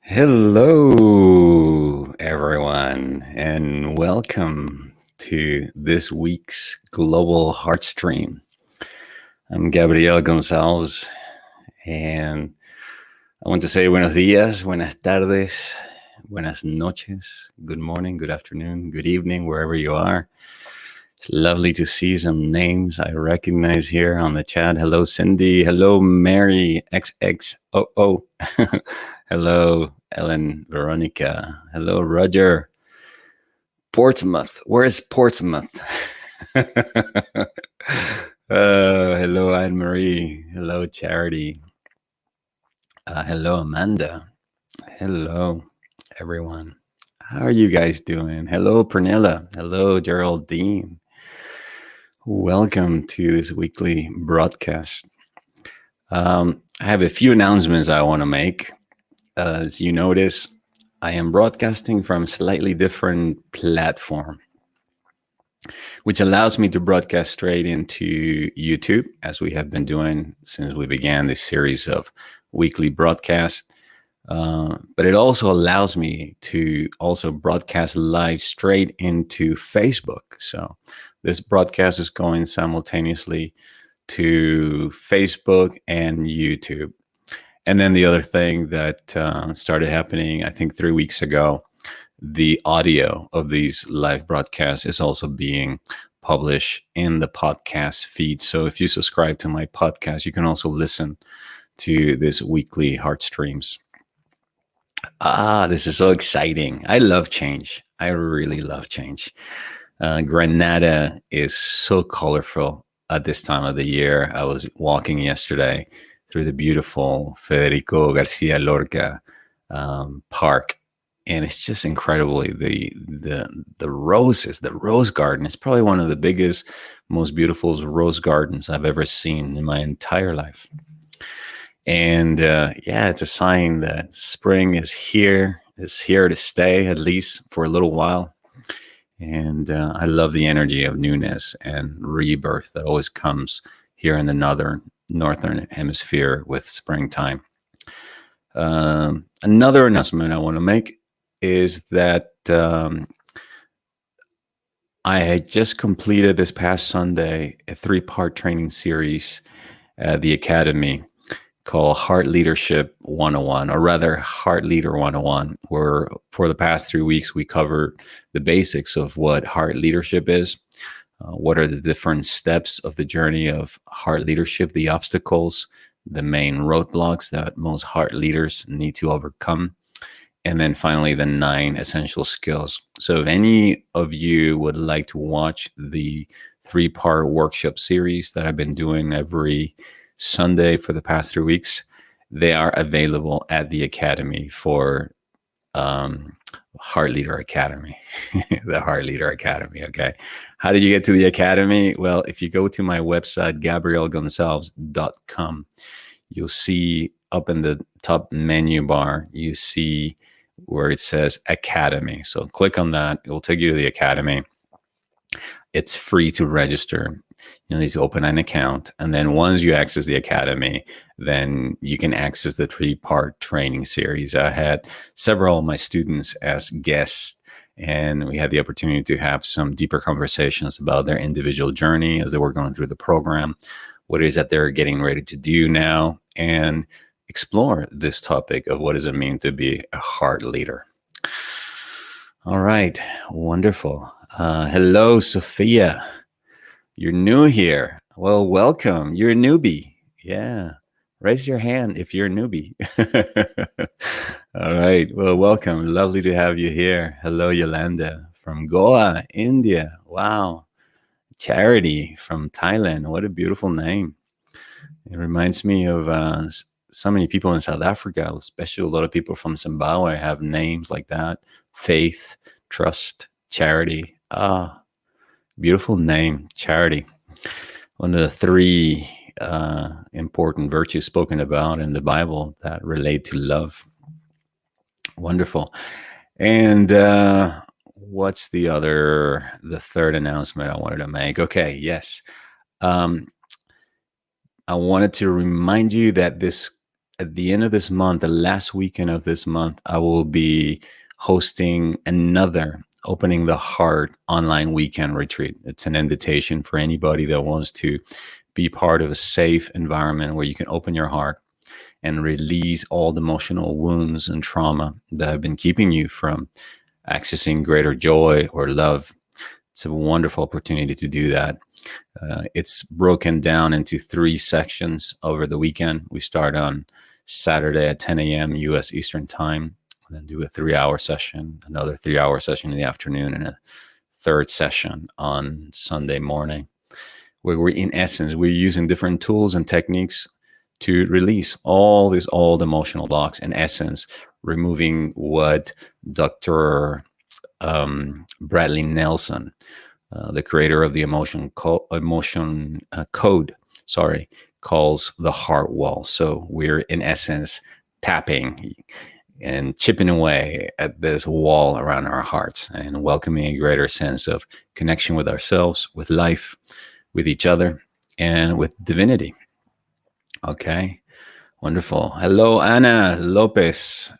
Hello, everyone, and welcome to this week's Global Heart Stream. I'm Gabriel Gonsalves, and I want to say buenos días, buenas tardes, buenas noches, good morning, good afternoon, good evening, wherever you are. It's lovely to see some names I recognize here on the chat. Hello, Cindy. Hello, Mary XXOO. Hello, Ellen Veronica. Hello, Roger. Portsmouth. Where's Portsmouth? Hello, Anne Marie. Hello, Charity. Hello, Amanda. Hello, everyone. How are you guys doing? Hello, Pernilla. Hello, Geraldine. Welcome to this weekly broadcast. I have a few announcements I want to make. As you notice, I am broadcasting from a slightly different platform, which allows me to broadcast straight into YouTube, as we have been doing since we began this series of weekly broadcasts. But it also allows me to also broadcast live straight into Facebook. So this broadcast is going simultaneously to Facebook and YouTube. And then the other thing that started happening, I think 3 weeks ago, the audio of these live broadcasts is also being published in the podcast feed. So if you subscribe to my podcast, you can also listen to this weekly heart streams. This is so exciting. I love change. I really love change. Granada is so colorful at this time of the year. I was walking yesterday through the beautiful Federico Garcia Lorca park, and it's just incredibly the roses, the rose garden. It's probably one of the biggest, most beautiful rose gardens I've ever seen in my entire life. And it's a sign that spring is here. It's here to stay, at least for a little while. And I love the energy of newness and rebirth that always comes here in the northern hemisphere with springtime. Another announcement I want to make is that I had just completed this past Sunday a 3-part training series at the Academy called Heart Leadership 101, or rather Heart Leader 101, where for the past 3 weeks we covered the basics of what heart leadership is, what are the different steps of the journey of heart leadership, the obstacles, the main roadblocks that most heart leaders need to overcome, and then finally the 9 essential skills. So if any of you would like to watch the 3-part workshop series that I've been doing every Sunday for the past 3 weeks, they are available at the Academy for Heart Leader Academy, the Heart Leader Academy. Okay. How did you get to the Academy? Well, if you go to my website, gabrielgonsalves.com, you'll see up in the top menu bar, you see where it says Academy. So click on that. It will take you to the Academy. It's free to register. You need to open an account. And then once you access the Academy, then you can access the 3-part training series. I had several of my students as guests, and we had the opportunity to have some deeper conversations about their individual journey as they were going through the program, what it is that they're getting ready to do now, and explore this topic of what does it mean to be a heart leader. All right, wonderful. Hello, Sophia. You're new here. Well, welcome. You're a newbie. Yeah. Raise your hand if you're a newbie. All right. Well, welcome. Lovely to have you here. Hello, Yolanda from Goa, India. Wow. Charity from Thailand. What a beautiful name. It reminds me of so many people in South Africa, especially a lot of people from Zimbabwe have names like that. Faith, trust, charity. Beautiful name, Charity. One of the 3 important virtues spoken about in the Bible that relate to love. Wonderful. And what's the 3rd announcement I wanted to make? Okay, yes. I wanted to remind you that this at the end of this month, the last weekend of this month, I will be hosting another Opening the Heart online weekend retreat. It's an invitation for anybody that wants to be part of a safe environment where you can open your heart and release all the emotional wounds and trauma that have been keeping you from accessing greater joy or love. It's a wonderful opportunity to do that. It's broken down into 3 sections over the weekend. We start on Saturday at 10 a.m. US Eastern Time, and then do a 3-hour session, another 3-hour session in the afternoon, and a third session on Sunday morning, where in essence, we're using different tools and techniques to release all these old emotional blocks, in essence, removing what Dr. Bradley Nelson, the creator of the emotion code, calls the heart wall. So we're in essence tapping and chipping away at this wall around our hearts and welcoming a greater sense of connection with ourselves, with life, with each other, and with divinity. Okay, wonderful. Hello, Ana Lopez.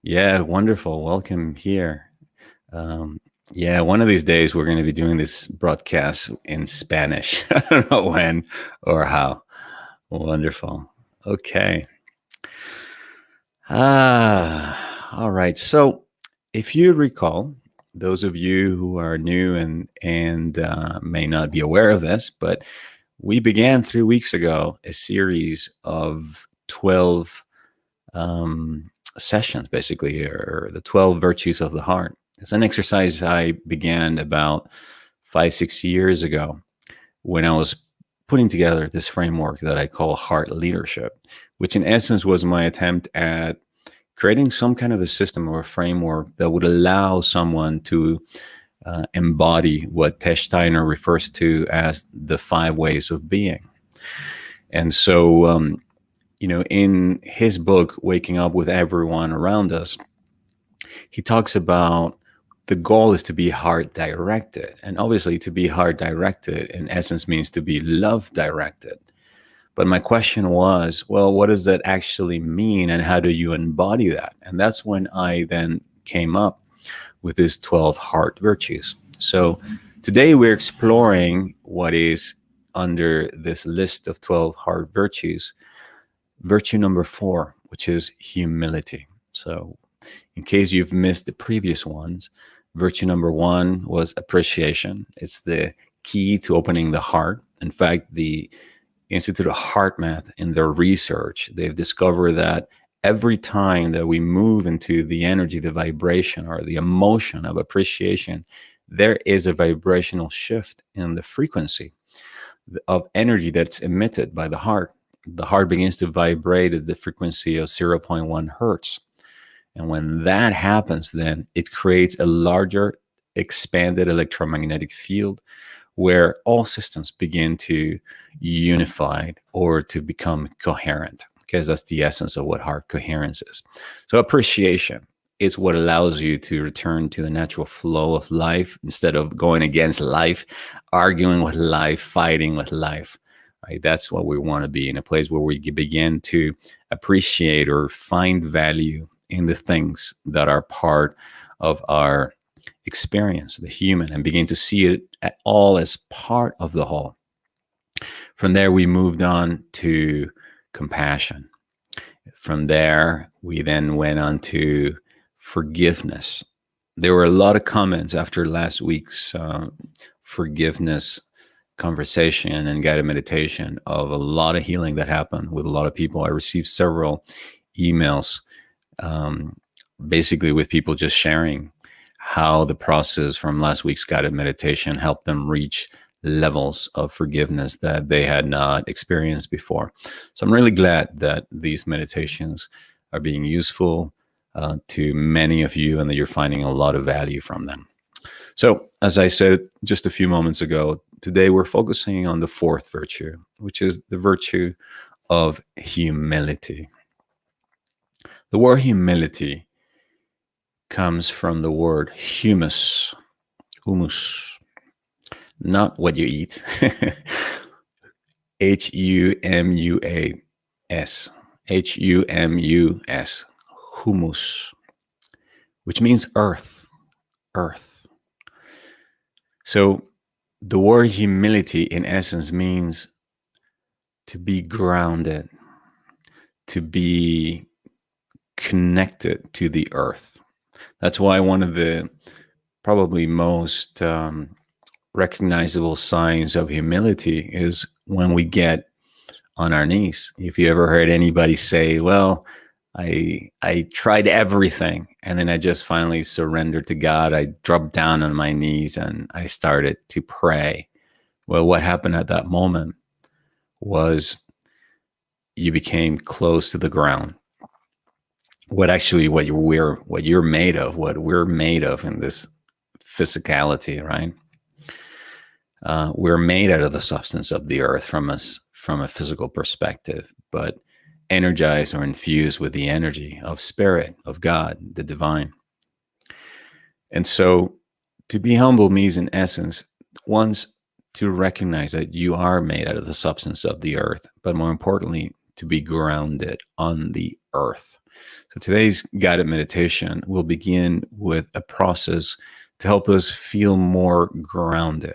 Yeah, wonderful. Welcome here. Yeah, one of these days we're going to be doing this broadcast in Spanish. I don't know when or how. Wonderful. Okay. All right. So, if you recall, those of you who are new and may not be aware of this, but we began 3 weeks ago a series of 12 sessions, basically, or the 12 virtues of the heart. It's an exercise I began about 5-6 years ago when I was putting together this framework that I call heart leadership, which in essence was my attempt at creating some kind of a system or a framework that would allow someone to embody what Tesh Steiner refers to as the 5 ways of being. And so, in his book, Waking Up with Everyone Around Us, he talks about the goal is to be heart directed. And obviously, to be heart directed, in essence, means to be love directed. But my question was, well, what does that actually mean? And how do you embody that? And that's when I then came up with these 12 heart virtues. So today we're exploring what is under this list of 12 heart virtues. Virtue number 4, which is humility. So in case you've missed the previous ones, virtue number 1 was appreciation. It's the key to opening the heart. In fact, the Institute of Heart Math, in their research, they've discovered that every time that we move into the energy, the vibration, or the emotion of appreciation, there is a vibrational shift in the frequency of energy that's emitted by the heart. The heart begins to vibrate at the frequency of 0.1 hertz. And when that happens, then it creates a larger, expanded electromagnetic field where all systems begin to unify or to become coherent, because that's the essence of what heart coherence is. So appreciation is what allows you to return to the natural flow of life instead of going against life, arguing with life, fighting with life. Right? That's what we want to be, in a place where we begin to appreciate or find value in the things that are part of our experience, the human, and begin to see it at all as part of the whole. From there, we moved on to compassion. From there, we then went on to forgiveness. There were a lot of comments after last week's forgiveness conversation and guided meditation of a lot of healing that happened with a lot of people. I received several emails, basically with people just sharing how the process from last week's guided meditation helped them reach levels of forgiveness that they had not experienced before. So I'm really glad that these meditations are being useful to many of you and that you're finding a lot of value from them. So, as I said just a few moments ago, today we're focusing on the 4th virtue, which is the virtue of humility. The word humility comes from the word humus, not what you eat, HUMUA. S, Humus, humus, which means earth, earth. So the word humility in essence means to be grounded, to be connected to the earth. That's why one of the probably most recognizable signs of humility is when we get on our knees. If you ever heard anybody say, well, I tried everything and then I just finally surrendered to God. I dropped down on my knees and I started to pray. Well, what happened at that moment was you became close to the ground. What you're made of, what we're made of in this physicality, right? We're made out of the substance of the earth from a physical perspective, but energized or infused with the energy of spirit, of God, the divine. And so to be humble means, in essence, once to recognize that you are made out of the substance of the earth, but more importantly, to be grounded on the earth. So today's guided meditation will begin with a process to help us feel more grounded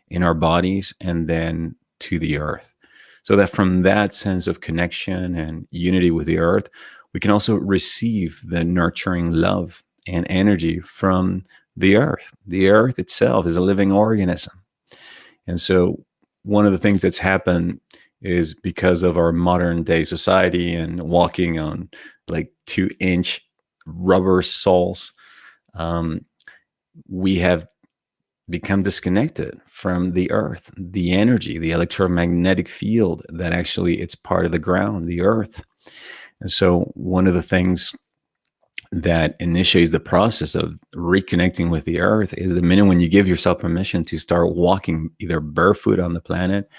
in our bodies and then to the earth. So that from that sense of connection and unity with the earth, we can also receive the nurturing love and energy from the earth. The earth itself is a living organism. And so one of the things that's happened is because of our modern day society and walking on like 2-inch rubber soles, we have become disconnected from the earth, the energy, the electromagnetic field that actually it's part of the ground, the earth. And so one of the things that initiates the process of reconnecting with the earth is the minute when you give yourself permission to start walking either barefoot on the planet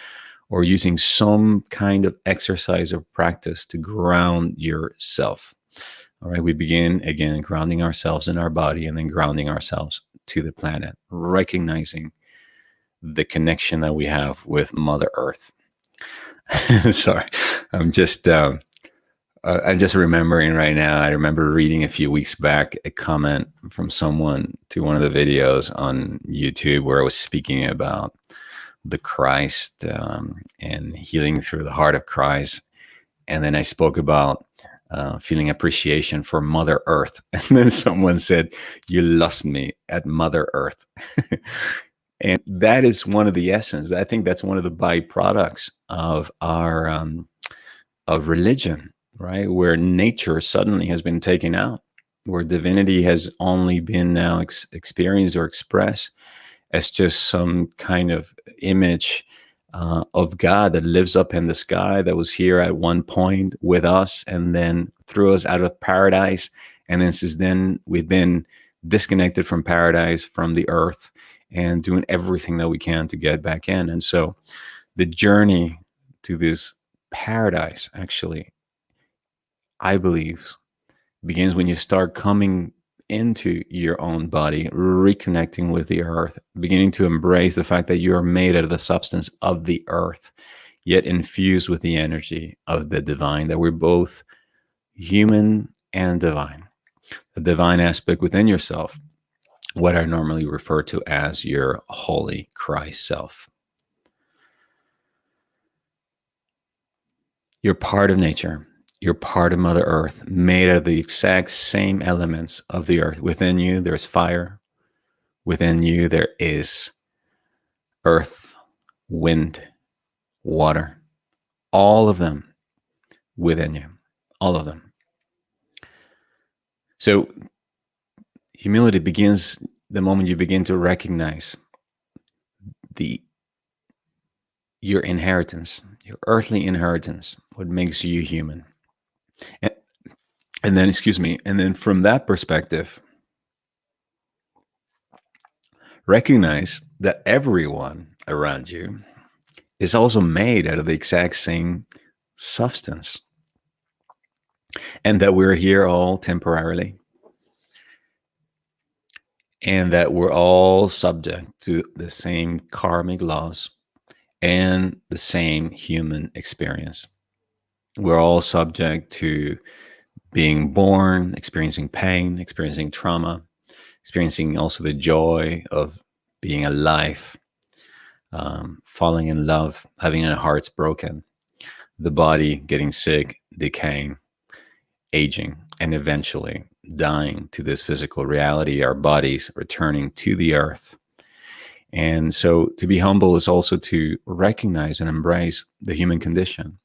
or using some kind of exercise or practice to ground yourself. All right, we begin again grounding ourselves in our body and then grounding ourselves to the planet, recognizing the connection that we have with Mother Earth. Sorry, I'm just remembering right now. I remember reading a few weeks back a comment from someone to one of the videos on YouTube where I was speaking about the Christ and healing through the heart of Christ, and then I spoke about feeling appreciation for Mother Earth, and then someone said, "You lost me at Mother Earth." And that is one of the essence. I think that's one of the byproducts of our of religion, right? Where nature suddenly has been taken out, where divinity has only been now experienced or expressed as just some kind of image of God that lives up in the sky, that was here at one point with us and then threw us out of paradise. And then since then, we've been disconnected from paradise, from the earth, and doing everything that we can to get back in. And so the journey to this paradise, actually, I believe, begins when you start coming into your own body, reconnecting with the earth, beginning to embrace the fact that you are made out of the substance of the earth, yet infused with the energy of the divine, that we're both human and divine. The divine aspect within yourself, what I normally refer to as your holy Christ self. You're part of nature. You're part of Mother Earth, made out of the exact same elements of the earth. Within you, there's fire. Within you, there is earth, wind, water. All of them within you. All of them. So humility begins the moment you begin to recognize your inheritance, your earthly inheritance, what makes you human. And then from that perspective, recognize that everyone around you is also made out of the exact same substance, and that we're here all temporarily, and that we're all subject to the same karmic laws and the same human experience. We're all subject to being born, experiencing pain, experiencing trauma, experiencing also the joy of being alive, falling in love, having our hearts broken, the body getting sick, decaying, aging, and eventually dying to this physical reality, our bodies returning to the earth. And so to be humble is also to recognize and embrace the human condition.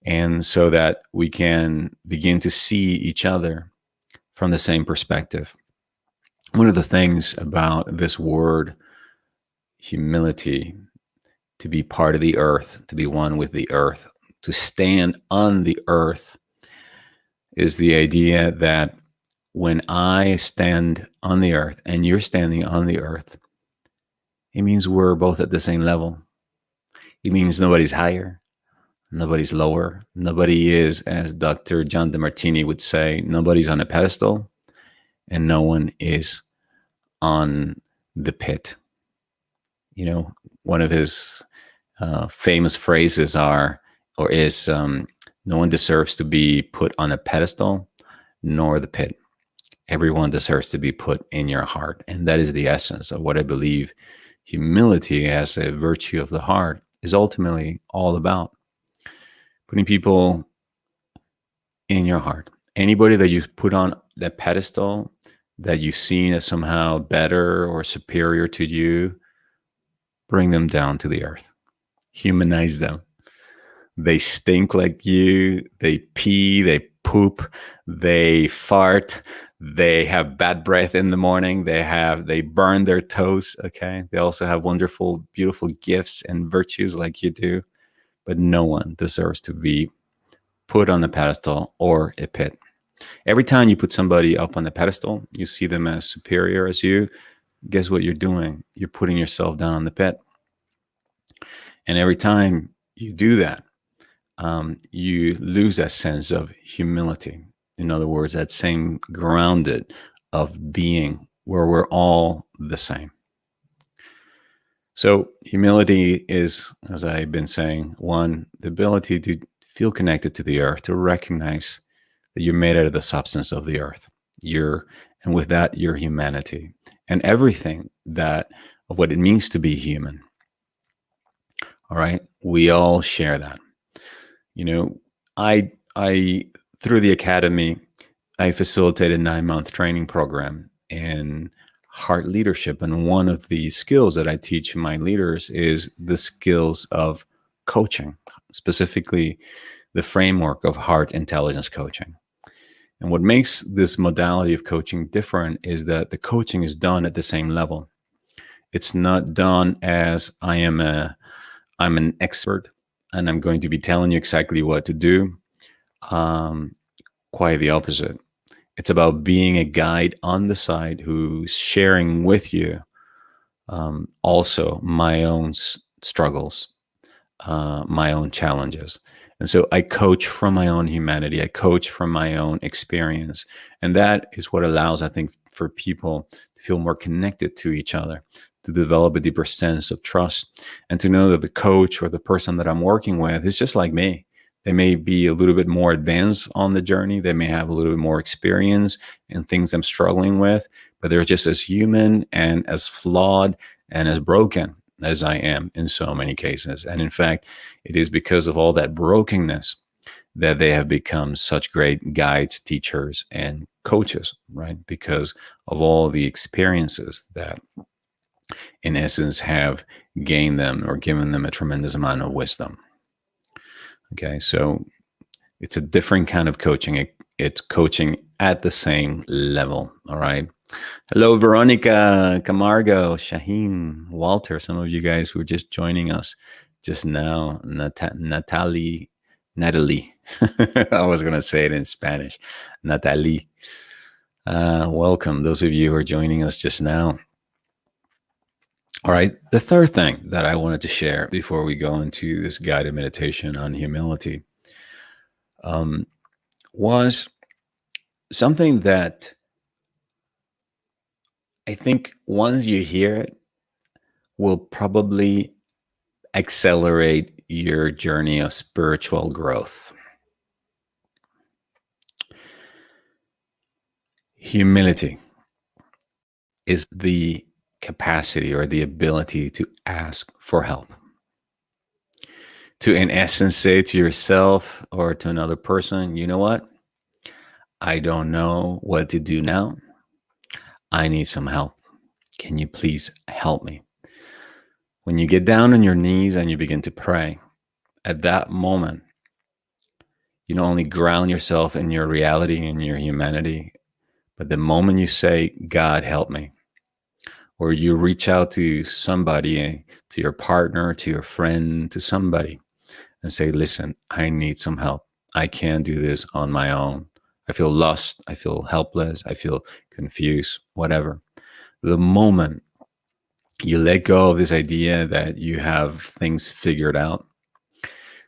And so that we can begin to see each other from the same perspective. One of the things about this word, humility, to be part of the earth, to be one with the earth, to stand on the earth, is the idea that when I stand on the earth and you're standing on the earth, it means we're both at the same level. It means nobody's higher, nobody's lower. Nobody is, as Dr. John DeMartini would say, nobody's on a pedestal and no one is on the pit. You know, one of his famous phrases is no one deserves to be put on a pedestal nor the pit. Everyone deserves to be put in your heart. And that is the essence of what I believe humility as a virtue of the heart is ultimately all about. Putting people in your heart. Anybody that you put on that pedestal that you've seen as somehow better or superior to you, bring them down to the earth. Humanize them. They stink like you. They pee, they poop, they fart, they have bad breath in the morning, they burn their toes, okay? They also have wonderful, beautiful gifts and virtues like you do, but no one deserves to be put on a pedestal or a pit. Every time you put somebody up on a pedestal, you see them as superior as you, guess what you're doing? You're putting yourself down on the pit. And every time you do that, you lose that sense of humility. In other words, that same grounded of being where we're all the same. So humility is, as I've been saying, one, the ability to feel connected to the earth, to recognize that you're made out of the substance of the earth. And with that, your humanity and everything that of what it means to be human. All right, we all share that. You know, I through the academy, I facilitate a 9-month training program in heart leadership, and one of the skills that I teach my leaders is the skills of coaching, specifically the framework of heart intelligence coaching. And what makes this modality of coaching different is that the coaching is done at the same level. It's not done as I'm an expert and I'm going to be telling you exactly what to do. Quite the opposite. It's about being a guide on the side who's sharing with you also my own struggles, my own challenges. And so I coach from my own humanity. I coach from my own experience. And that is what allows, I think, for people to feel more connected to each other, to develop a deeper sense of trust, and to know that the coach or the person that I'm working with is just like me. They may be a little bit more advanced on the journey. They may have a little bit more experience in things I'm struggling with, but they're just as human and as flawed and as broken as I am in so many cases. And in fact, it is because of all that brokenness that they have become such great guides, teachers, and coaches, right? Because of all the experiences that, in essence, have gained them or given them a tremendous amount of wisdom. Okay, so it's a different kind of coaching. It's coaching at the same level, all right? Hello, Veronica, Camargo, Shaheen, Walter, some of you guys who are just joining us just now. Natalie. I was going to say it in Spanish. Natalie. Welcome, those of you who are joining us just now. All right, the third thing that I wanted to share before we go into this guided meditation on humility was something that I think once you hear it, will probably accelerate your journey of spiritual growth. Humility is the capacity or the ability to ask for help. To, in essence, say to yourself or to another person, you know what? I don't know what to do now. I need some help. Can you please help me? When you get down on your knees and you begin to pray, at that moment, you not only ground yourself in your reality and your humanity, but the moment you say, God, help me, or you reach out to somebody, to your partner, to your friend, to somebody, and say, listen, I need some help. I can't do this on my own. I feel lost. I feel helpless. I feel confused, whatever. The moment you let go of this idea that you have things figured out,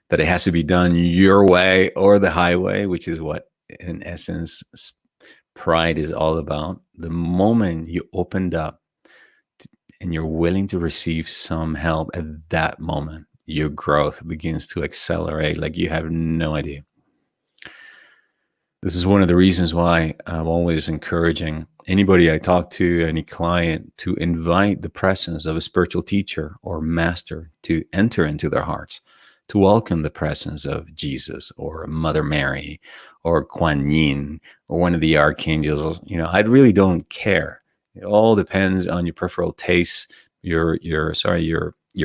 that it has to be done your way or the highway, which is what, in essence, pride is all about. The moment you opened up and you're willing to receive some help, at that moment, your growth begins to accelerate like you have no idea. This is one of the reasons why I'm always encouraging anybody I talk to, any client, to invite the presence of a spiritual teacher or master to enter into their hearts, to welcome the presence of Jesus or Mother Mary or Kuan Yin or one of the archangels. I really don't care. It all depends on your peripheral taste, your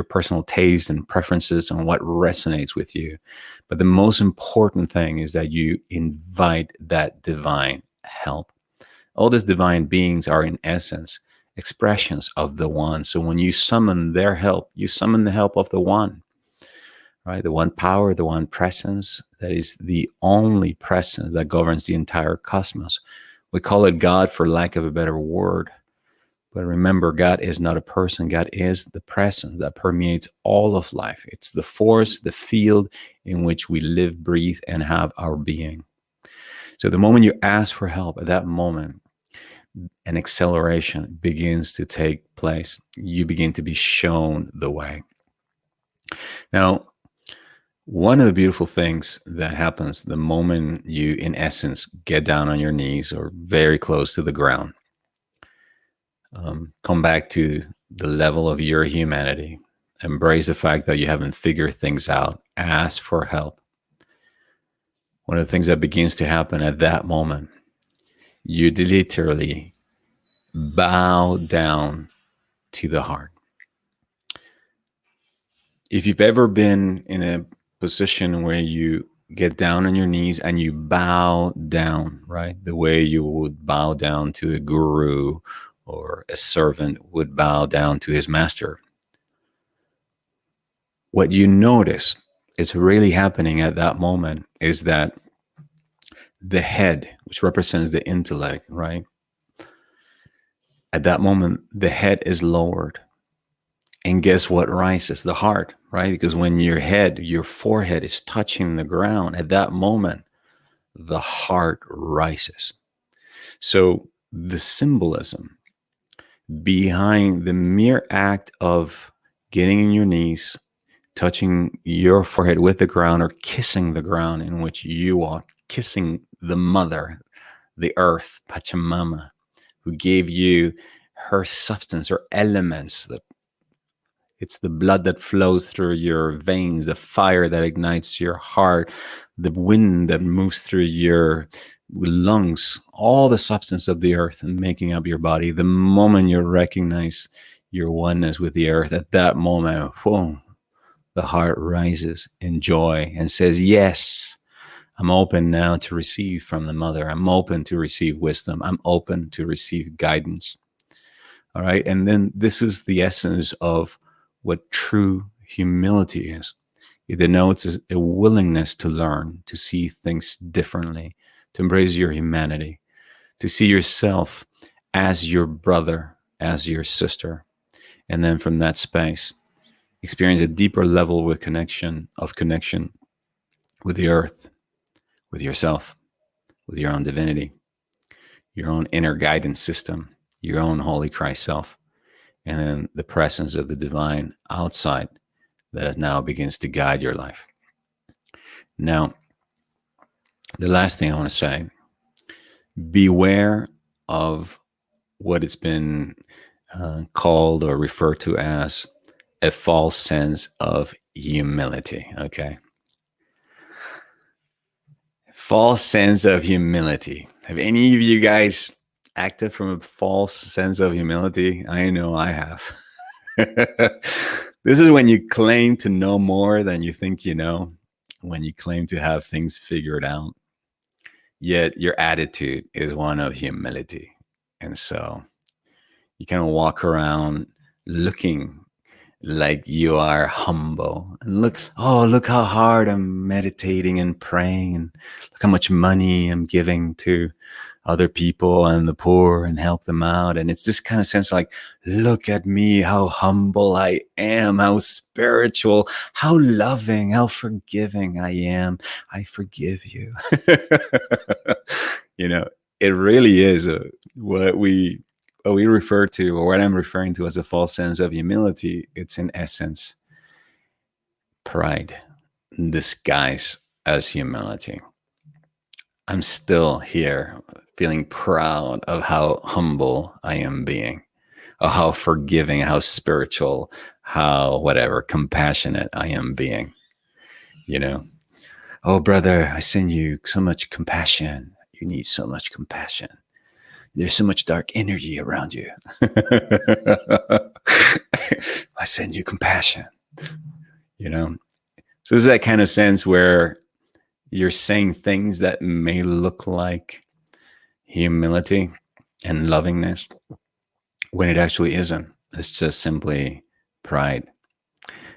personal taste and preferences on what resonates with you. But the most important thing is that you invite that divine help. All these divine beings are, in essence, expressions of the one. So when you summon their help, you summon the help of the one, right? The one power, the one presence, that is the only presence that governs the entire cosmos. We call it God for lack of a better word. But remember, God is not a person. God is the presence that permeates all of life. It's the force, the field in which we live, breathe, and have our being. So the moment you ask for help, at that moment, an acceleration begins to take place. You begin to be shown the way. Now, one of the beautiful things that happens the moment you, in essence, get down on your knees or very close to the ground, come back to the level of your humanity, embrace the fact that you haven't figured things out, ask for help. One of the things that begins to happen at that moment, you literally bow down to the heart. If you've ever been in a position where you get down on your knees and you bow down, right? The way you would bow down to a guru or a servant would bow down to his master. What you notice is really happening at that moment is that the head, which represents the intellect, right? At that moment, the head is lowered. And guess what rises? The heart, right? Because when your forehead is touching the ground, at that moment, the heart rises. So the symbolism behind the mere act of getting on your knees, touching your forehead with the ground, or kissing the ground in which you walk, kissing the mother, the earth, Pachamama, who gave you her substance or elements. That it's the blood that flows through your veins, the fire that ignites your heart, the wind that moves through your lungs, all the substance of the earth and making up your body. The moment you recognize your oneness with the earth, at that moment, whoa, the heart rises in joy and says, yes, I'm open now to receive from the mother. I'm open to receive wisdom. I'm open to receive guidance. All right. And then this is the essence of what true humility is. It denotes a willingness to learn, to see things differently, to embrace your humanity, to see yourself as your brother, as your sister. And then from that space, experience a deeper level of connection with the earth, with yourself, with your own divinity, your own inner guidance system, your own holy Christ self, and then the presence of the divine outside that now begins to guide your life. Now, the last thing I want to say, beware of what it's been called or referred to as a false sense of humility. Okay. False sense of humility. Have any of you guys acted from a false sense of humility? I know I have. This is when you claim to know more than you think you know, when you claim to have things figured out, yet your attitude is one of humility. And so you kind of walk around looking like you are humble and look how hard I'm meditating and praying, and look how much money I'm giving to other people and the poor and help them out. And it's this kind of sense like, look at me, how humble I am, how spiritual, how loving, how forgiving I am. I forgive you. You know, it really is what we refer to, or what I'm referring to as a false sense of humility. It's in essence pride disguised as humility. I'm still here feeling proud of how humble I am being, of how forgiving, how spiritual, how whatever, compassionate I am being. You know, oh, brother, I send you so much compassion. You need so much compassion. There's so much dark energy around you. I send you compassion. You know, so there's that kind of sense where you're saying things that may look like humility and lovingness when it actually isn't. It's just simply pride.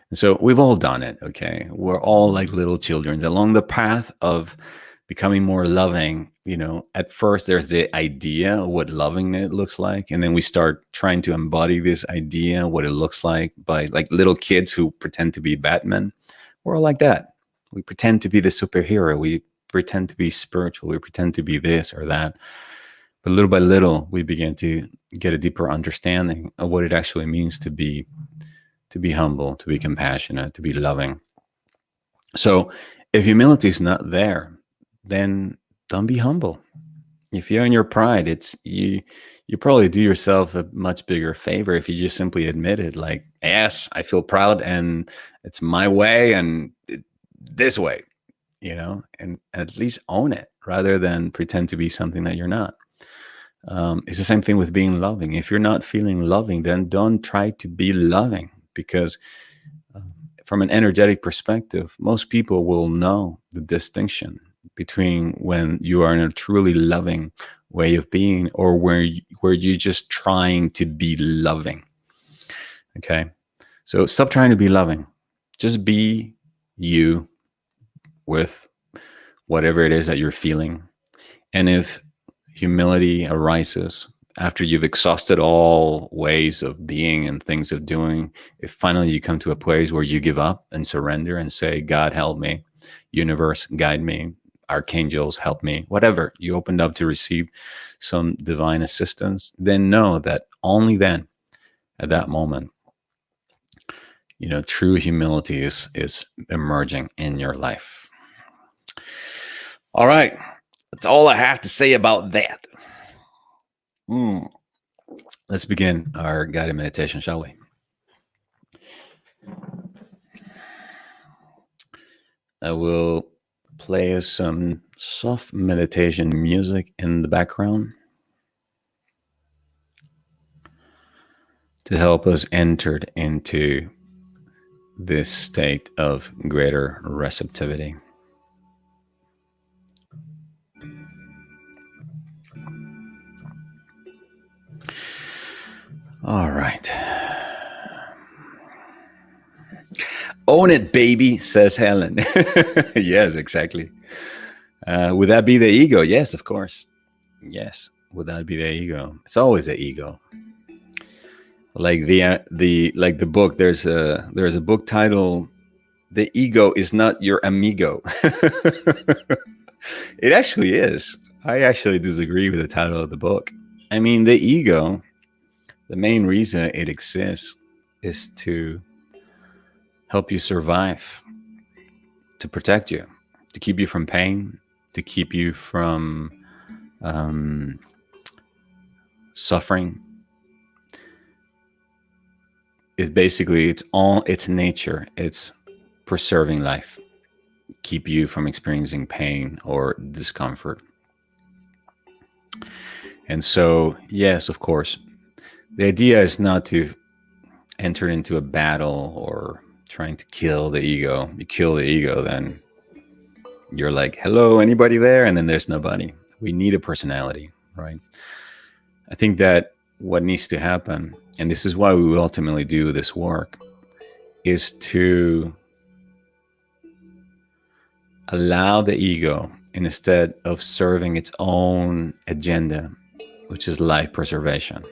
And so we've all done it, okay? We're all like little children along the path of becoming more loving. You know, at first there's the idea of what loving it looks like, and then we start trying to embody this idea, what it looks like, by like little kids who pretend to be Batman. We're all like that. We pretend to be the superhero. We pretend to be spiritual. We pretend to be this or that. But little by little, we begin to get a deeper understanding of what it actually means to be humble, to be compassionate, to be loving. So if humility is not there, then don't be humble. If you're in your pride, it's you probably do yourself a much bigger favor if you just simply admit it, like, yes, I feel proud and it's my way and this way, you know, and at least own it rather than pretend to be something that you're not. It's the same thing with being loving. If you're not feeling loving, then don't try to be loving, because from an energetic perspective, most people will know the distinction between when you are in a truly loving way of being or where you're just trying to be loving. Okay, so stop trying to be loving. Just be you with whatever it is that you're feeling. And if humility arises after you've exhausted all ways of being and things of doing, if finally you come to a place where you give up and surrender and say, God, help me, universe, guide me, archangels, help me, whatever, you opened up to receive some divine assistance, then know that only then, at that moment, you know, true humility is emerging in your life. All right. That's all I have to say about that. Let's begin our guided meditation, shall we? I will play some soft meditation music in the background to help us enter into this state of greater receptivity. All right. Own it, baby, says Helen. Yes, exactly. Would that be the ego? Yes, of course. Yes. Would that be the ego? It's always the ego. Like the book. There's a book title, "The Ego Is Not Your Amigo." It actually is. I actually disagree with the title of the book. I mean, the ego, the main reason it exists is to help you survive, to protect you, to keep you from pain, to keep you from um, suffering. Is basically its nature. It's preserving life, keep you from experiencing pain or discomfort. And so, yes, of course, the idea is not to enter into a battle or trying to kill the ego. You kill the ego, then you're like, hello, anybody there? And then there's nobody. We need a personality, right? I think that what needs to happen, and this is why we will ultimately do this work, is to allow the ego, instead of serving its own agenda, which is life preservation,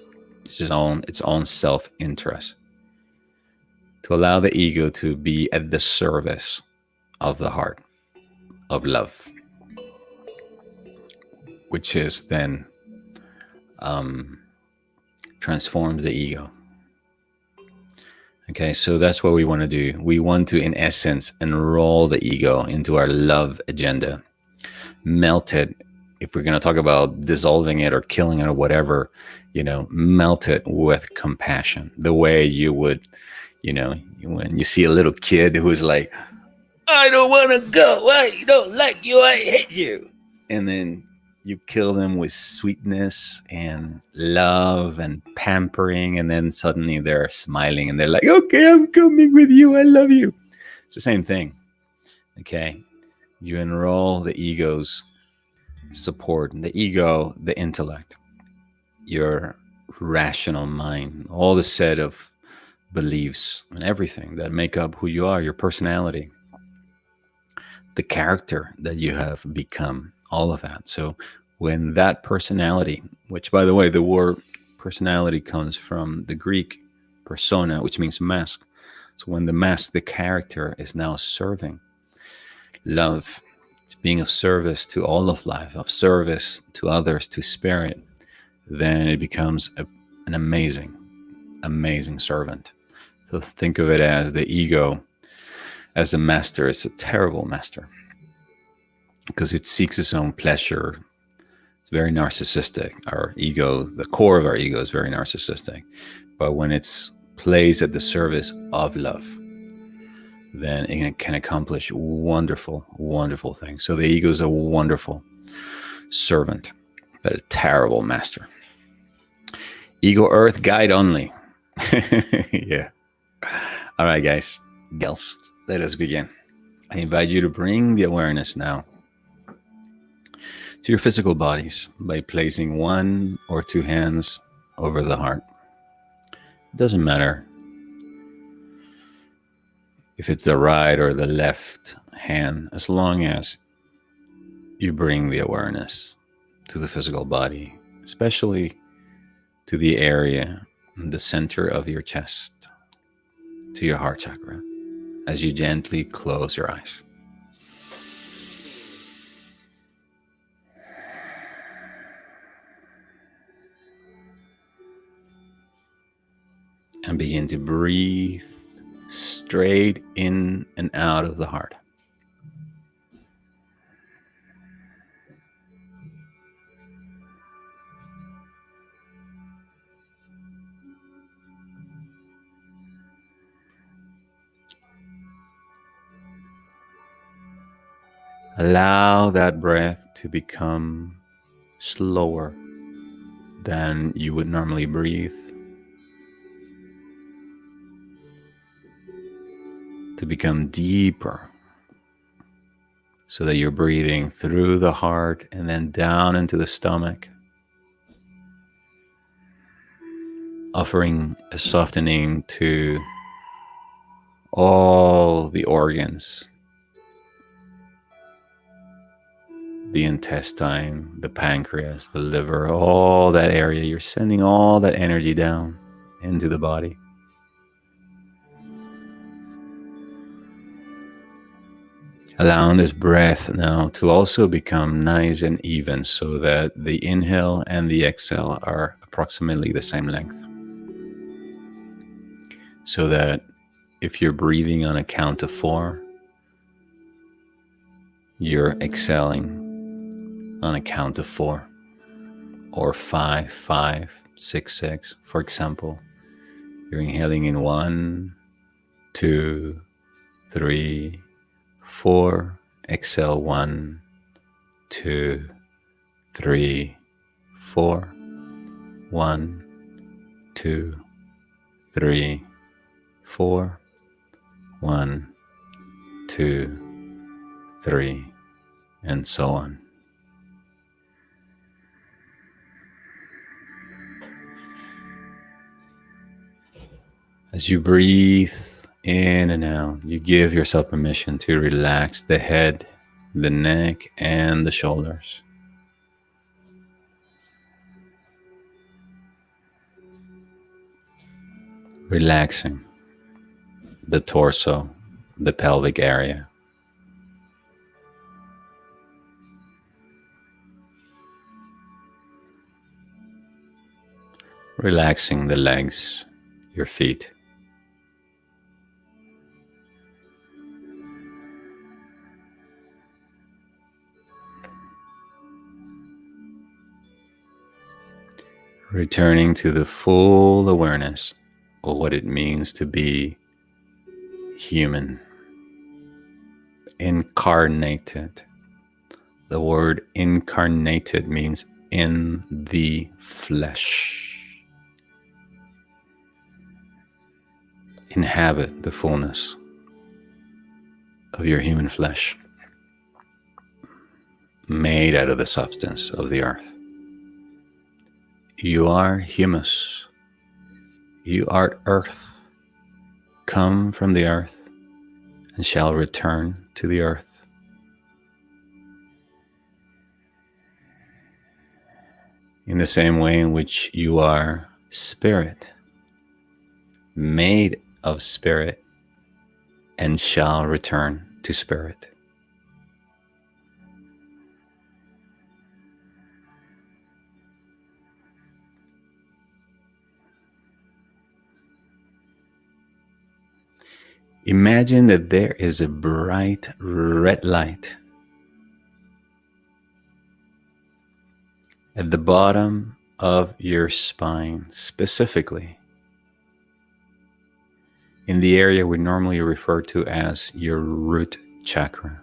its own self-interest, to allow the ego to be at the service of the heart, of love, which is then transforms the ego. Okay, so that's what we want to do. We want to, in essence, enroll the ego into our love agenda, melt it. If we're going to talk about dissolving it or killing it or whatever, melt it with compassion, the way you would, when you see a little kid who's like, I don't want to go, I don't like you, I hate you. And then you kill them with sweetness and love and pampering, and then suddenly they're smiling and they're like, okay, I'm coming with you, I love you. It's the same thing. Okay, you enroll the ego's support, the ego, the intellect, your rational mind, all the set of beliefs and everything that make up who you are, your personality, the character that you have become, all of that. So when that personality, which, by the way, the word personality comes from the Greek persona, which means mask. So when the mask, the character, is now serving love, it's being of service to all of life, of service to others, to spirit, then it becomes an amazing, amazing servant. So think of it as the ego as a master. It's a terrible master because it seeks its own pleasure. It's very narcissistic. Our ego, the core of our ego, is very narcissistic. But when it's placed at the service of love, then it can accomplish wonderful, wonderful things. So the ego is a wonderful servant, but a terrible master. Ego Earth guide only. Yeah. All right, guys, gals, let us begin. I invite you to bring the awareness now to your physical bodies by placing one or two hands over the heart. It doesn't matter if it's the right or the left hand, as long as you bring the awareness to the physical body, especially to the area in the center of your chest, to your heart chakra, as you gently close your eyes. And begin to breathe straight in and out of the heart. Allow that breath to become slower than you would normally breathe, to become deeper, so that you're breathing through the heart and then down into the stomach, offering a softening to all the organs, the intestine, the pancreas, the liver, all that area. You're sending all that energy down into the body. Allowing this breath now to also become nice and even, so that the inhale and the exhale are approximately the same length. So that If you're breathing on a count of 4, you're exhaling on a count of 4, or 5, 5, 6, 6. For example, you're inhaling in 1, 2, 3, 4. Exhale 1, 2, 3, 4. 1, 2, 3, 4. 1, 2, 3, and so on. As you breathe in and out, you give yourself permission to relax the head, the neck, and the shoulders. Relaxing the torso, the pelvic area. Relaxing the legs, your feet. Returning to the full awareness of what it means to be human, incarnated. The word incarnated means in the flesh. Inhabit the fullness of your human flesh, made out of the substance of the earth. You are humus. You are earth. Come from the earth and shall return to the earth. In the same way in which you are spirit, made of spirit, and shall return to spirit. Imagine that there is a bright red light at the bottom of your spine, specifically in the area we normally refer to as your root chakra,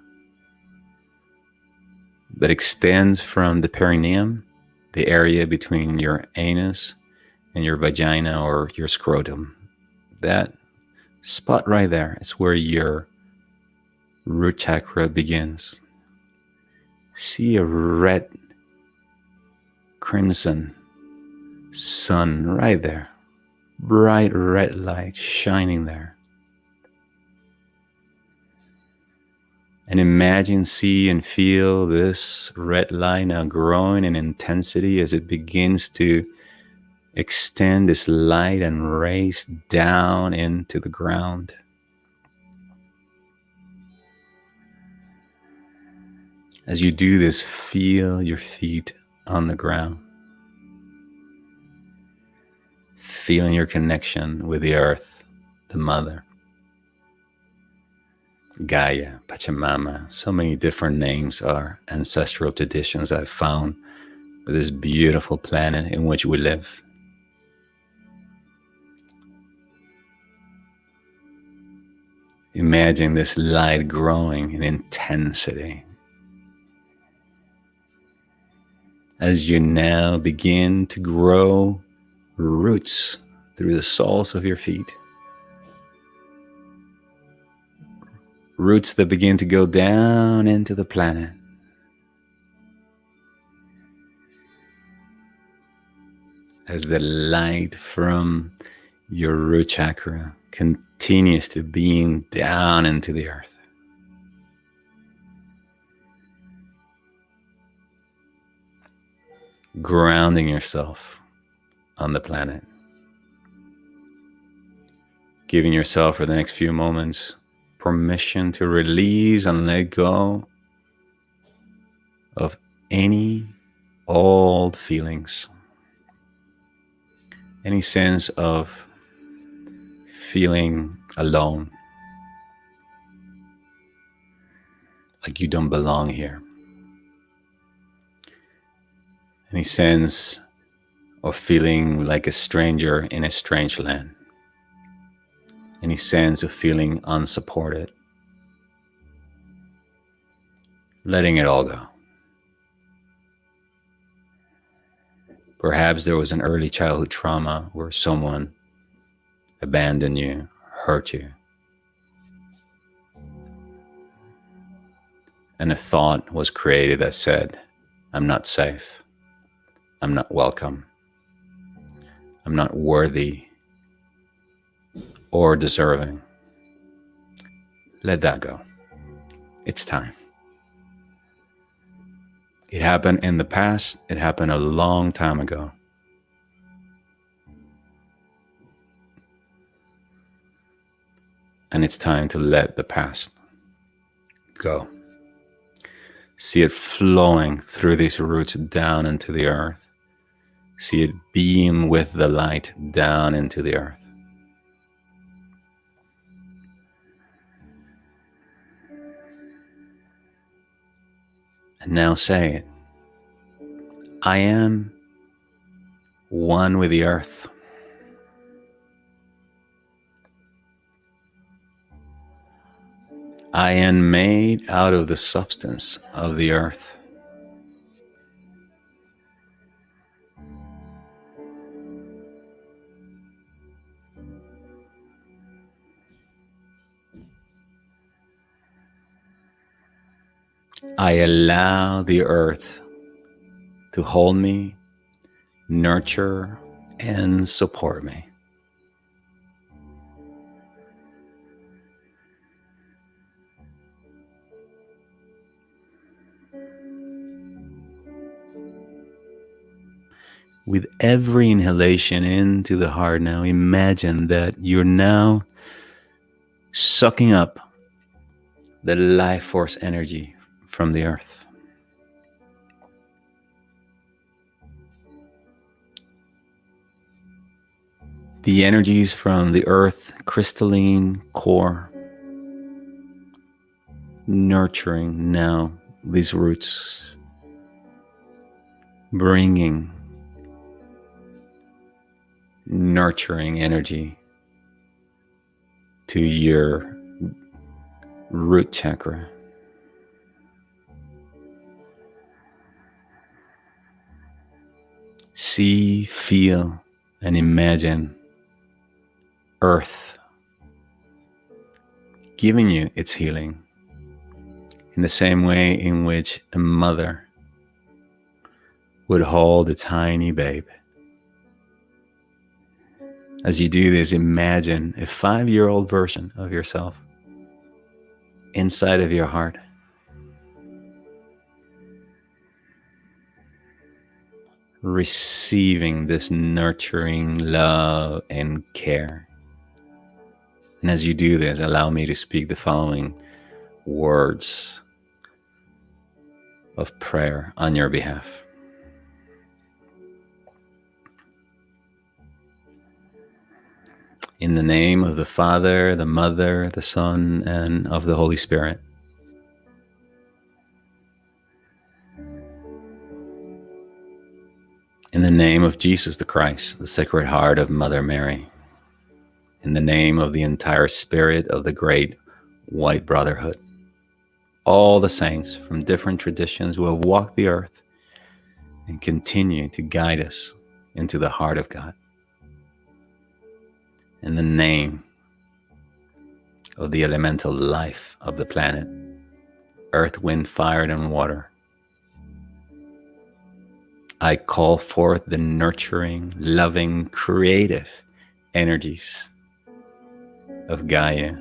that extends from the perineum, the area between your anus and your vagina or your scrotum. That spot right there is where your root chakra begins. See a red, crimson sun right there. Bright red light shining there. And imagine, see, and feel this red light now growing in intensity as it begins to extend this light and rays down into the ground. As you do this, feel your feet on the ground. Feeling your connection with the earth, the mother. Gaia, Pachamama, so many different names are ancestral traditions I've found for this beautiful planet in which we live. Imagine this light growing in intensity as you now begin to grow roots through the soles of your feet. Roots that begin to go down into the planet. As the light from your root chakra continues to beam down into the earth. Grounding yourself on the planet. Giving yourself for the next few moments permission to release and let go of any old feelings, any sense of feeling alone, like you don't belong here. Any sense of feeling like a stranger in a strange land? Any sense of feeling unsupported? Letting it all go. Perhaps there was an early childhood trauma where someone abandoned you, hurt you, and a thought was created that said, I'm not safe, I'm not welcome, I'm not worthy or deserving. Let that go. It's time. It happened in the past. It happened a long time ago. And it's time to let the past go. See it flowing through these roots down into the earth. See it beam with the light down into the earth. And now say it. I am one with the earth. I am made out of the substance of the earth. I allow the earth to hold me, nurture, and support me. With every inhalation into the heart now, imagine that you're now sucking up the life force energy from the earth. The energies from the earth crystalline core, nurturing now these roots, bringing nurturing energy to your root chakra. See, feel, and imagine Earth giving you its healing in the same way in which a mother would hold a tiny babe. As you do this, imagine a 5-year-old version of yourself inside of your heart, receiving this nurturing love and care. And as you do this, allow me to speak the following words of prayer on your behalf. In the name of the Father, the Mother, the Son, and of the Holy Spirit. In the name of Jesus the Christ, the Sacred Heart of Mother Mary. In the name of the entire spirit of the great White Brotherhood. All the saints from different traditions who have walked the earth and continue to guide us into the heart of God. In the name of the elemental life of the planet, earth, wind, fire, and water, I call forth the nurturing, loving, creative energies of Gaia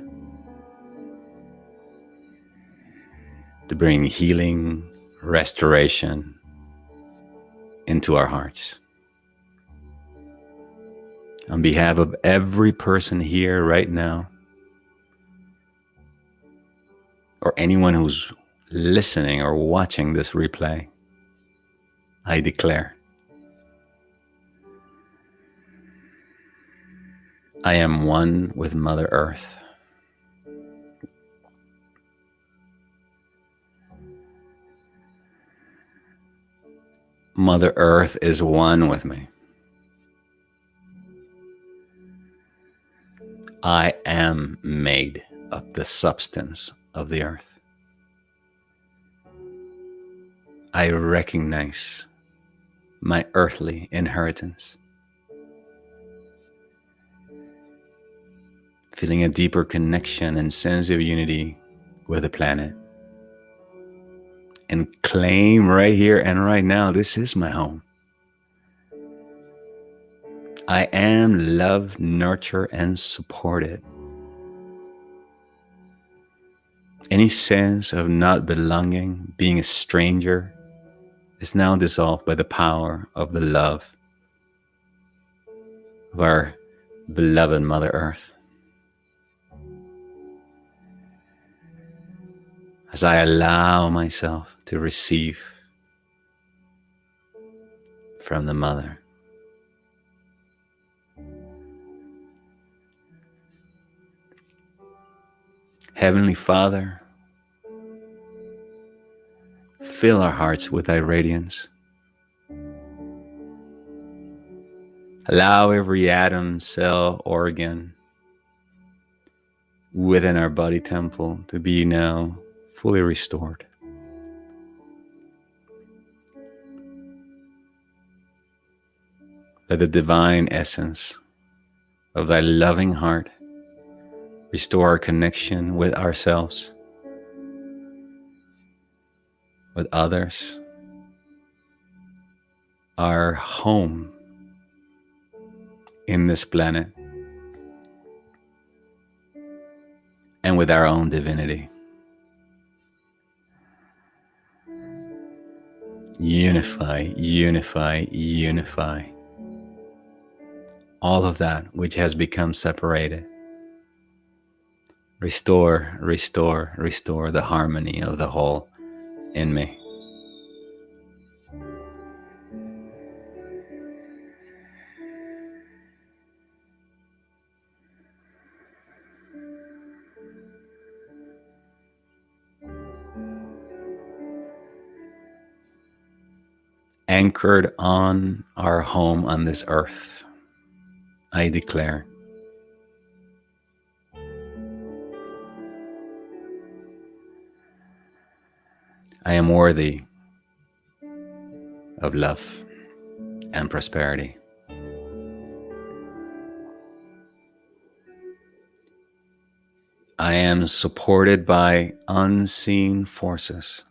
to bring healing, restoration into our hearts. On behalf of every person here right now, or anyone who's listening or watching this replay, I declare, I am one with Mother Earth. Mother Earth is one with me. I am made of the substance of the earth. I recognize my earthly inheritance, feeling a deeper connection and sense of unity with the planet. And claim right here and right now, this is my home. I am loved, nurtured, and supported. Any sense of not belonging, being a stranger, is now dissolved by the power of the love of our beloved Mother Earth. As I allow myself to receive from the Mother. Heavenly Father, fill our hearts with thy radiance. Allow every atom, cell, organ within our body temple to be now fully restored. Let the divine essence of thy loving heart restore our connection with ourselves, with others, our home in this planet, and with our own divinity. Unify, unify, unify all of that which has become separated. Restore, restore, restore the harmony of the whole in me. Anchored on our home on this earth, I declare, I am worthy of love and prosperity. I am supported by unseen forces.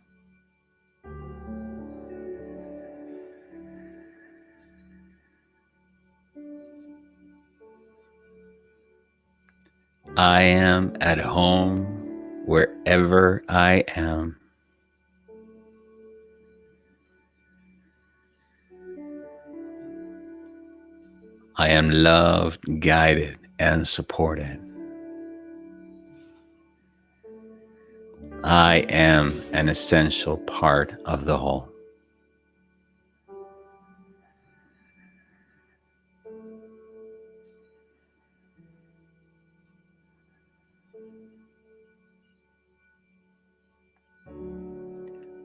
I am at home wherever I am. I am loved, guided, and supported. I am an essential part of the whole.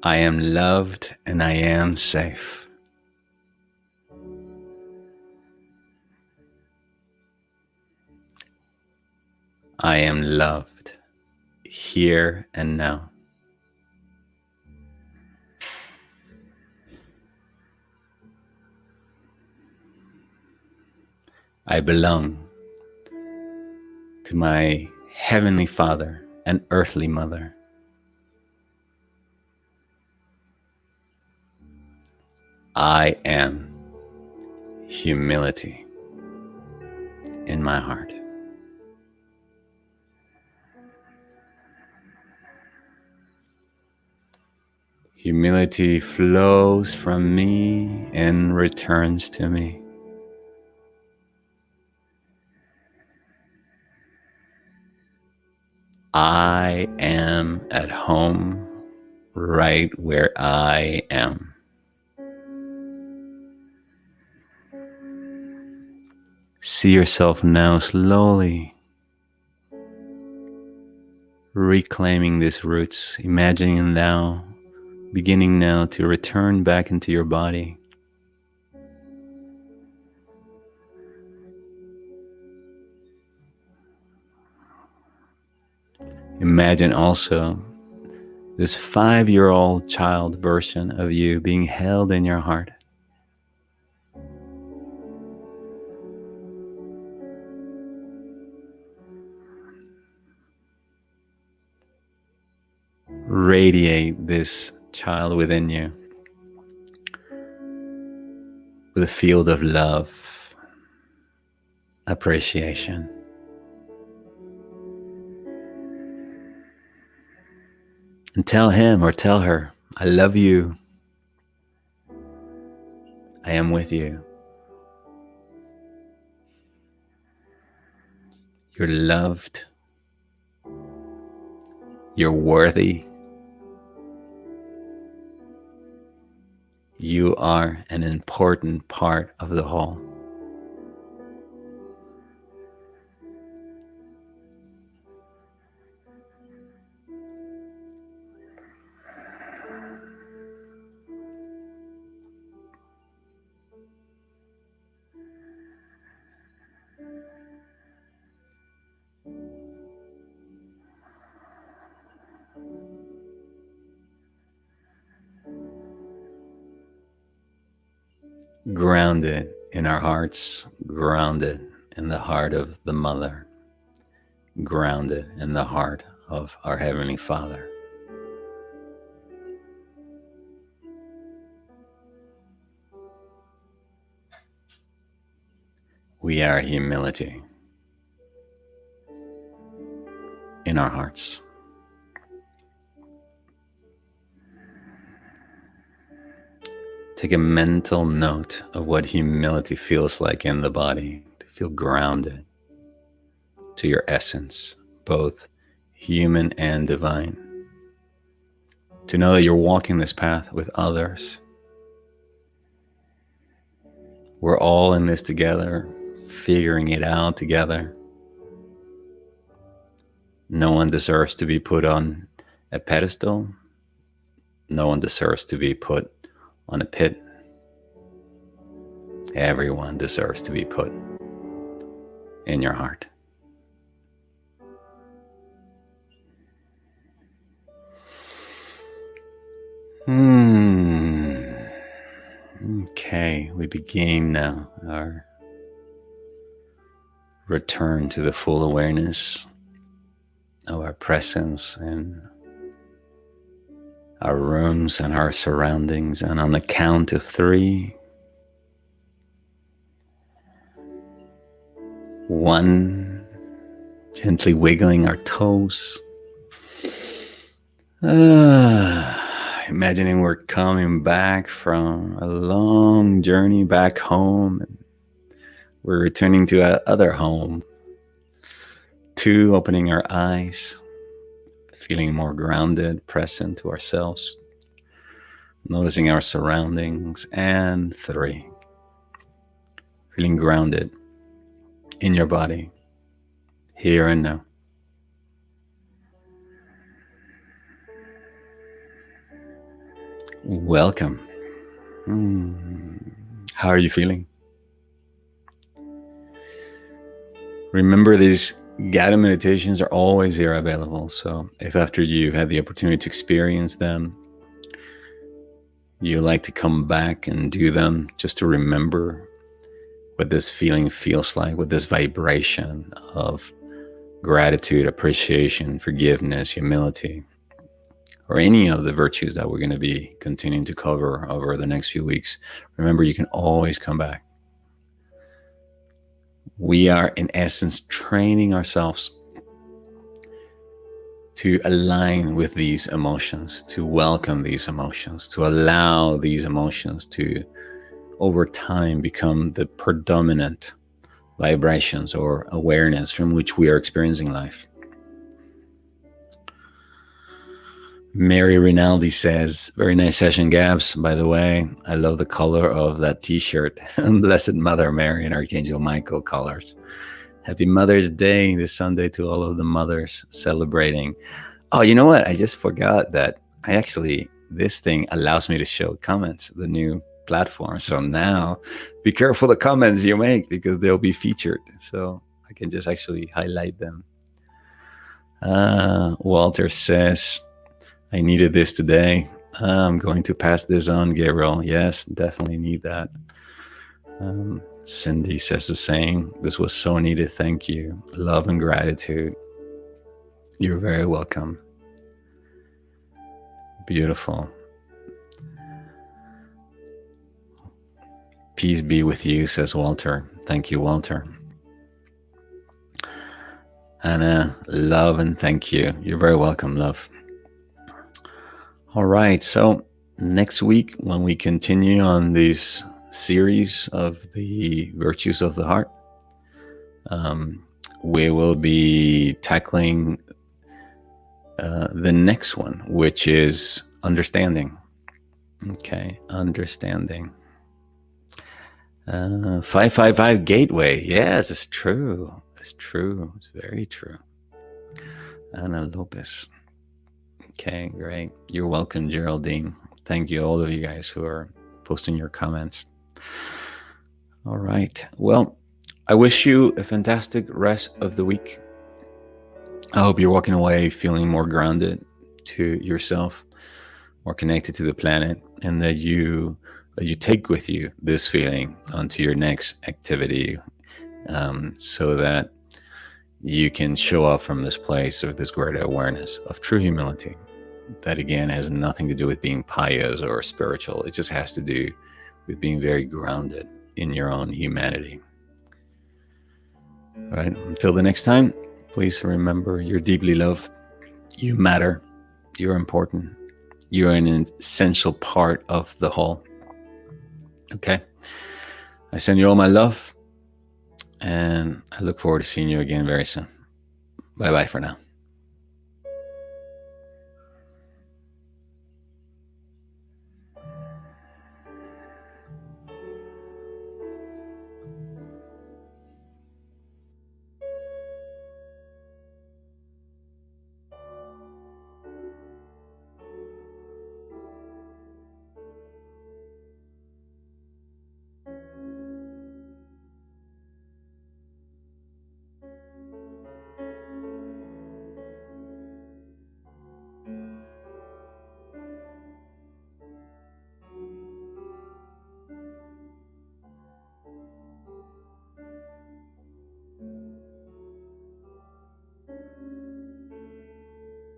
I am loved and I am safe. I am loved here and now. I belong to my Heavenly Father and earthly Mother. I am humility in my heart. Humility flows from me and returns to me. I am at home right where I am. See yourself now slowly reclaiming these roots, imagining now, beginning now to return back into your body, Imagine also this 5-year-old child version of you being held in your heart. Radiate this child within you with a field of love, appreciation. And tell him or tell her, I love you. I am with you. You're loved. You're worthy. You are an important part of the whole. Grounded in our hearts, grounded in the heart of the Mother, grounded in the heart of our Heavenly Father. We are humility in our hearts. Take a mental note of what humility feels like in the body, to feel grounded to your essence, both human and divine. To know that you're walking this path with others. We're all in this together, figuring it out together. No one deserves to be put on a pedestal. No one deserves to be put on a pit. Everyone deserves to be put in your heart. Okay, we begin now our return to the full awareness of our presence in our rooms and our surroundings. And on the count of 3, 1, gently wiggling our toes. Imagining we're coming back from a long journey back home, and we're returning to our other home. 2, opening our eyes, feeling more grounded, present to ourselves, noticing our surroundings. And 3, feeling grounded in your body, here and now. Welcome. How are you feeling? Remember, these guided meditations are always here available. So if after you've had the opportunity to experience them, you like to come back and do them just to remember what this feeling feels like, what this vibration of gratitude, appreciation, forgiveness, humility, or any of the virtues that we're going to be continuing to cover over the next few weeks. Remember, you can always come back. We are, in essence, training ourselves to align with these emotions, to welcome these emotions, to allow these emotions to, over time, become the predominant vibrations or awareness from which we are experiencing life. Mary Rinaldi says, very nice session, Gabs. By the way, I love the color of that t-shirt. Blessed Mother Mary and Archangel Michael colors. Happy Mother's Day this Sunday to all of the mothers celebrating. Oh, you know what? I just forgot that this thing allows me to show comments, the new platform. So now be careful the comments you make because they'll be featured. So I can just actually highlight them. Walter says, I needed this today. I'm going to pass this on, Gabriel. Yes, definitely need that. Cindy says the same. This was so needed. Thank you. Love and gratitude. You're very welcome. Beautiful. Peace be with you, says Walter. Thank you, Walter. Anna, love and thank you. You're very welcome, love. All right. So next week, when we continue on this series of the virtues of the heart, we will be tackling the next one, which is understanding. Okay, understanding. 555 Gateway. Yes, it's true. It's true. It's very true. Ana Lopez. Okay, great. You're welcome, Geraldine. Thank you, all of you guys who are posting your comments. All right. Well, I wish you a fantastic rest of the week. I hope you're walking away feeling more grounded to yourself, more connected to the planet, and that you take with you this feeling onto your next activity, so that you can show up from this place of this greater awareness of true humility. That again has nothing to do with being pious or spiritual. It just has to do with being very grounded in your own humanity. All right. Until the next time, please remember you're deeply loved. You matter. You're important. You're an essential part of the whole. Okay. I send you all my love, and I look forward to seeing you again very soon. Bye-bye for now.